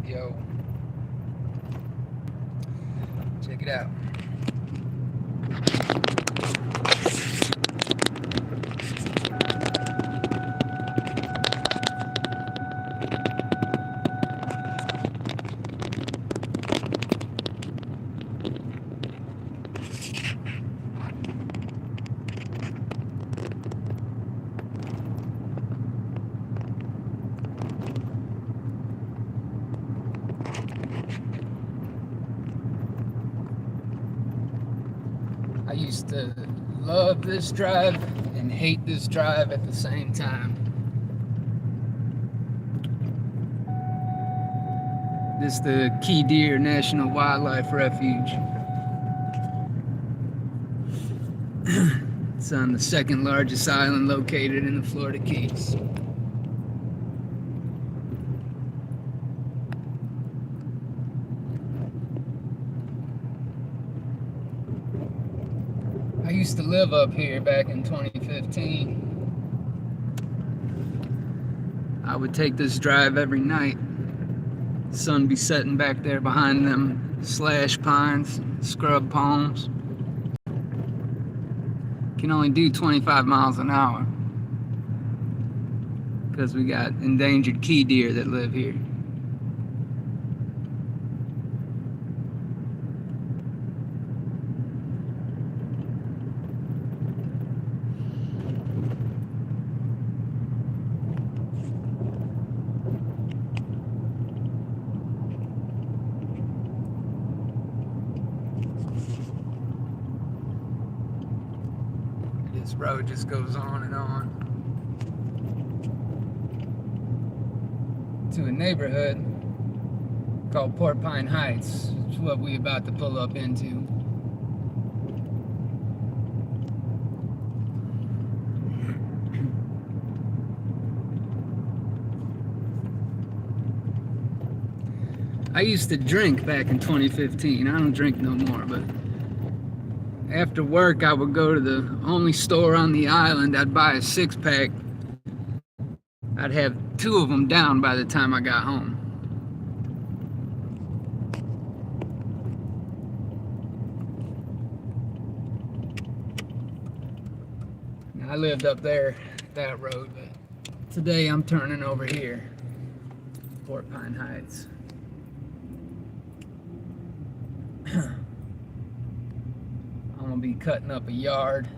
Yo, check it out. I used to love this drive and hate this drive at the same time. This is the Key Deer National Wildlife Refuge. It's on the second largest island located in the Florida Keys. I used to live up here back in 2015. I would take this drive every night. The sun be setting back there behind them slash pines, scrub palms. Can only do 25 miles an hour because we got endangered key deer that live here. This road just goes on and on to a neighborhood called Porcupine Heights. It's what we're about to pull up into. I used to drink back in 2015. I don't drink no more, but after work, I would go to the only store on the island. I'd buy a six-pack. I'd have two of them down by the time I got home. Now, I lived up there, that road, but today I'm turning over here, Porcupine Heights. I'm gonna be cutting up a yard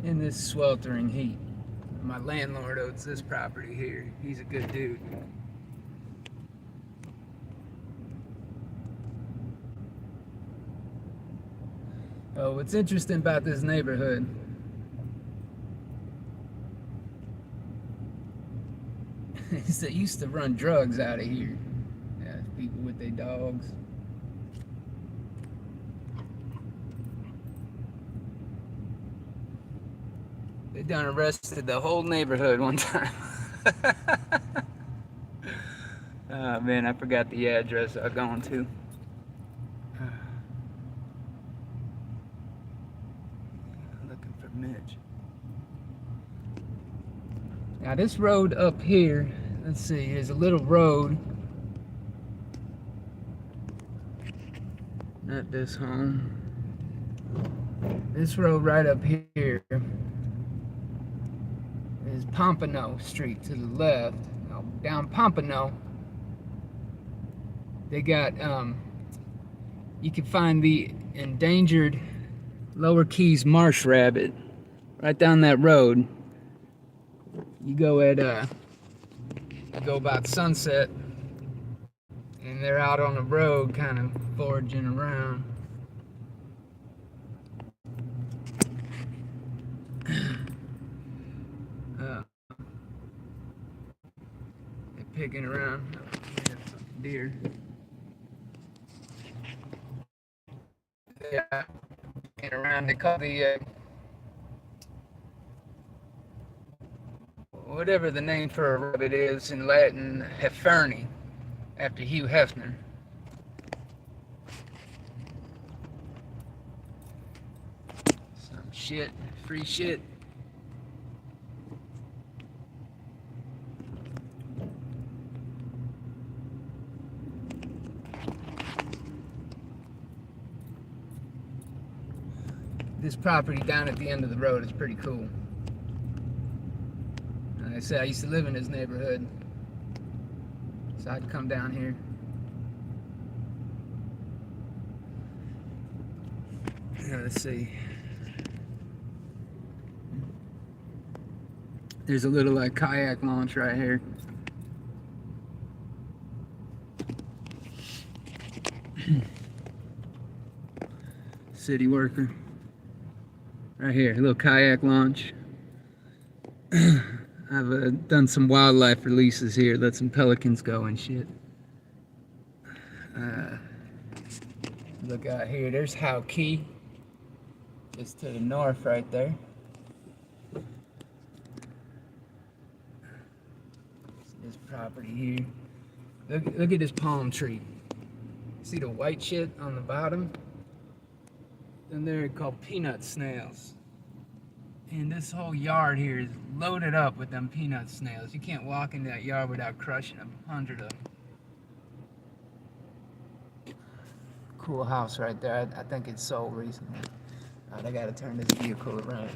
in this sweltering heat. My landlord owns this property here. He's a good dude. Oh, what's interesting about this neighborhood is they used to run drugs out of here. Yeah, people with their dogs. They done arrested the whole neighborhood one time. Oh man, I forgot the address I'm going to. Looking for Mitch. Now this road up here, let's see, there's a little road. Not this home. This road right up here is Pompano Street to the left. Now, down Pompano, they got, you can find the endangered Lower Keys marsh rabbit right down that road. You go at, you go about sunset, and they're out on the road kind of foraging around. They're picking around. Deer. Yeah, picking around. They call the whatever the name for a rabbit is in Latin, Hefferni, after Hugh Hefner. Some shit, free shit. this property down at the end of the road is pretty cool. Like I said, I used to live in this neighborhood, so I'd come down here. Yeah, let's see. There's a little kayak launch right here. City worker. Right here, a little kayak launch. I've done some wildlife releases here, let some pelicans go and shit. Look out here, there's Howe Key. Just to the north right there. This property here. Look at this palm tree. See the white shit on the bottom? And they're called peanut snails. And this whole yard here is loaded up with them peanut snails. You can't walk in that yard without crushing 100 of them. Cool house right there. I think it's sold recently. Alright, I gotta turn this vehicle around.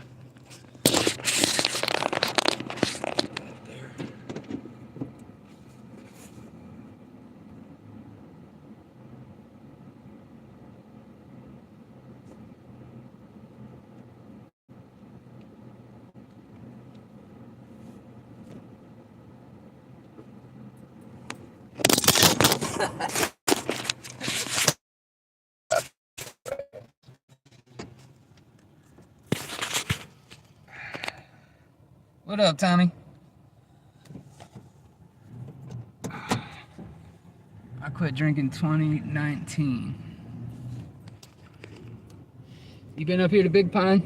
What up, Tommy? I quit drinking 2019. You been up here to Big Pine?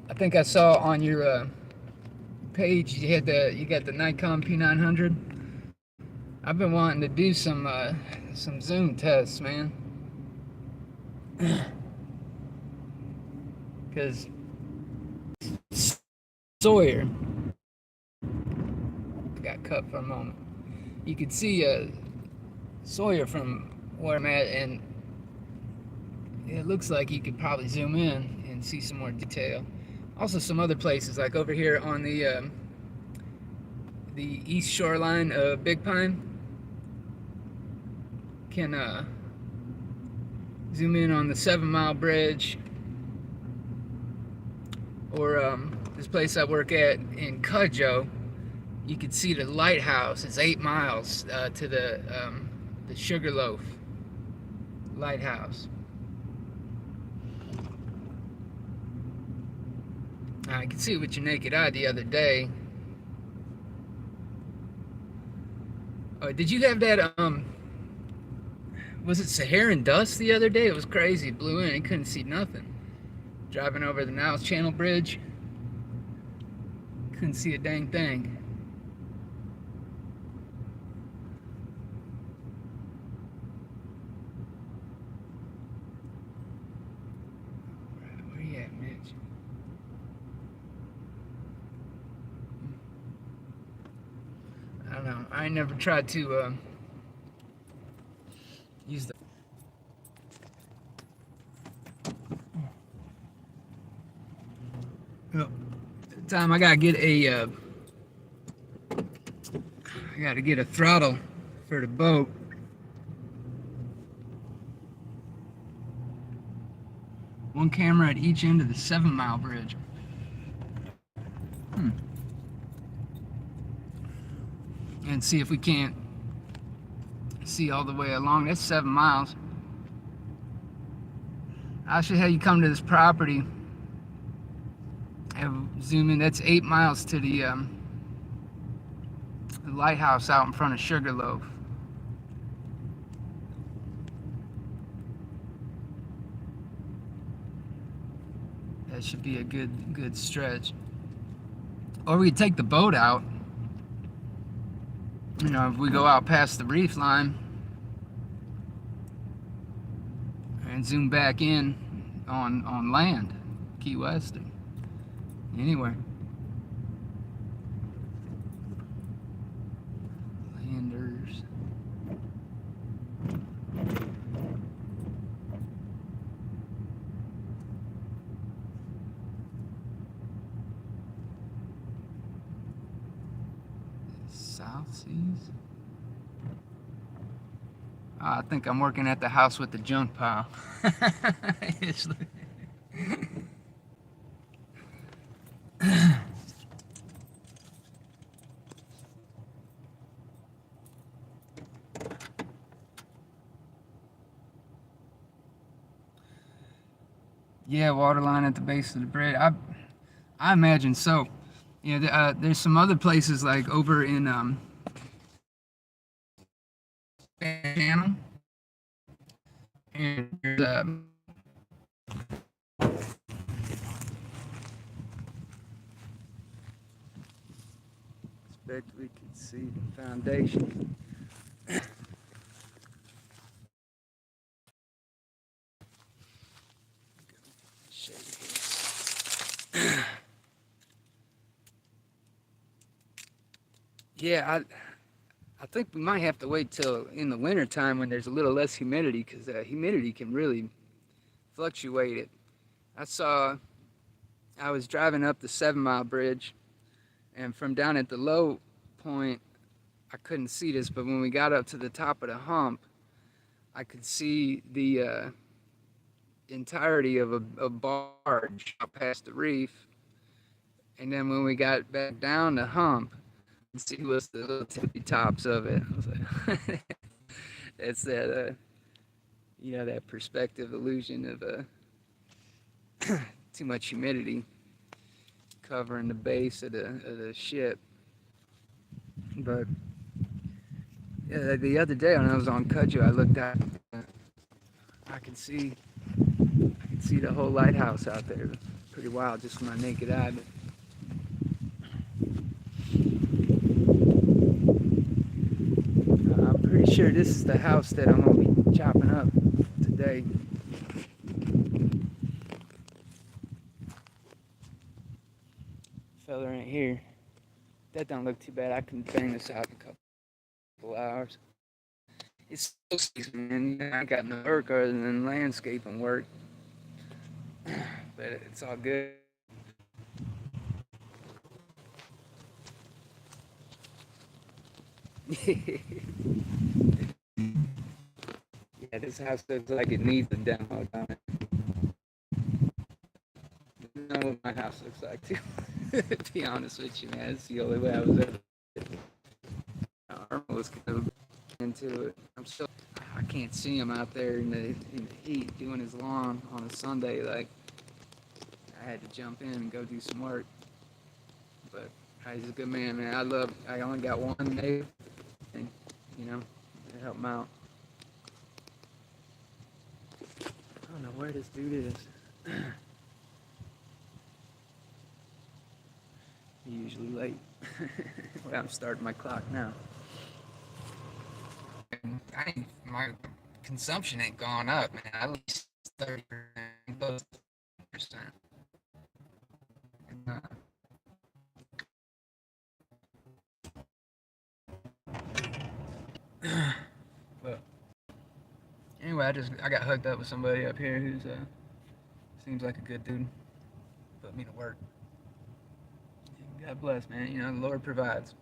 I think I saw on your page you got the Nikon P900. I've been wanting to do some zoom tests, man. Because Sawyer got cut for a moment. You could see Sawyer from where I'm at, and it looks like you could probably zoom in and see some more detail. Also, some other places, like over here on the east shoreline of Big Pine, can zoom in on the 7 Mile Bridge, or this place I work at in Cudjoe. You can see the lighthouse. It's 8 miles to the Sugarloaf lighthouse. I could see it with your naked eye the other day. Oh, did you have that was it Saharan dust the other day? It was crazy. It blew in. You couldn't see nothing. Driving over the Niles Channel Bridge. Couldn't see a dang thing. Where you at, Mitch? I don't know. I never tried to use the time I gotta get a throttle for the boat. One camera at each end of the 7 Mile Bridge. And see if we can't see all the way along. That's 7 miles. I should have you come to this property and zoom in. That's 8 miles to the lighthouse out in front of Sugarloaf. That should be a good stretch. Or we could take the boat out. You know, if we go out past the reef line and zoom back in on land, Key West, or anywhere. South Seas? I think I'm working at the house with the junk pile. Yeah, water line at the base of the bridge. I imagine so. You know, there's some other places like over in Channel, and there's expect we could see the foundation. Yeah, I think we might have to wait till in the winter time when there's a little less humidity, because humidity can really fluctuate it. I saw I was driving up the 7 Mile Bridge, and from down at the low point, I couldn't see this, but when we got up to the top of the hump, I could see the entirety of a barge out past the reef. And then when we got back down the hump, you see what's the little tippy tops of it. I was like, it's that, that perspective illusion of too much humidity covering the base of the ship. But yeah, the other day when I was on Cudjoe, I looked out. I could see the whole lighthouse out there. Pretty wild, just from my naked eye. But I'm pretty sure this is the house that I'm gonna be chopping up today. Fella right here. That don't look too bad. I can bang this out in a couple hours. It's so season, man. I got no work other than landscaping work, but it's all good. Yeah, this house looks like it needs a demo, don't it? You know what my house looks like too. To be honest with you, man, it's the only way I was ever. Arnold was kind of into it. I can't see him out there in the heat doing his lawn on a Sunday. Like, I had to jump in and go do some work. But he's a good man, man. I only got one neighbor, and, to help him out. I don't know where this dude is. He's usually late. Well, I'm starting my clock now. My consumption ain't gone up, man. At least 30%, close to 30%. But anyway, I got hooked up with somebody up here who's seems like a good dude. Put me to work. God bless, man. The Lord provides.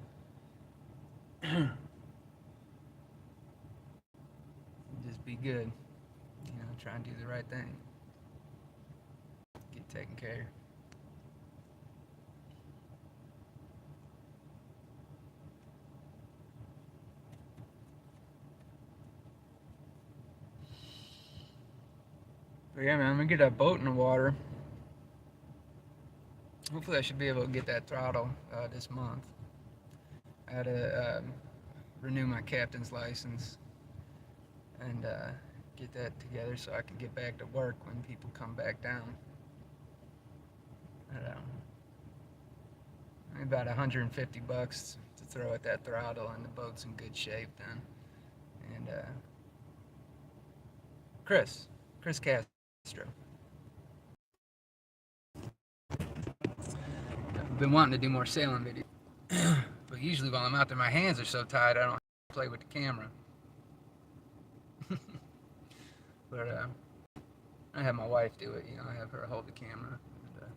Just be good. Try and do the right thing. Get taken care of. But yeah, man, I'm gonna get that boat in the water. Hopefully, I should be able to get that throttle this month. I had to renew my captain's license and get that together so I can get back to work when people come back down. About $150 to throw at that throttle, and the boat's in good shape then. And Chris Castro. I've been wanting to do more sailing videos, but usually while I'm out there, my hands are so tied I don't play with the camera. But I have my wife do it. I have her hold the camera and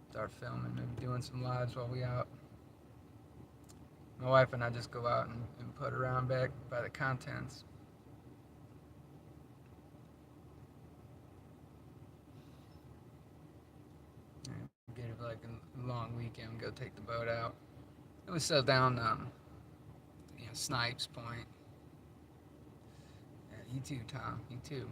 start filming and doing some lives while we out. My wife and I just go out and put around back by the contents. And get it like a long weekend, go take the boat out. It was so down, Snipes Point. Yeah, you too, Tom. You too.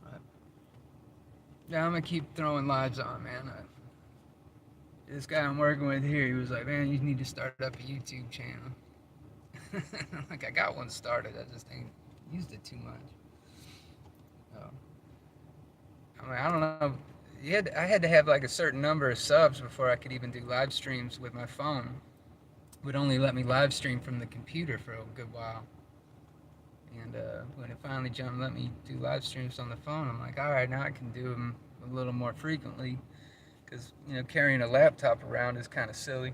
But, yeah, I'm gonna keep throwing lives on, man. This guy I'm working with here, he was like, "Man, you need to start up a YouTube channel." Like, I got one started, I just ain't used it too much. So, I mean, I don't know. I had to have like a certain number of subs before I could even do live streams with my phone. It would only let me live stream from the computer for a good while. And when it finally jumped, let me do live streams on the phone, I'm like, all right, now I can do them a little more frequently. Because, carrying a laptop around is kind of silly.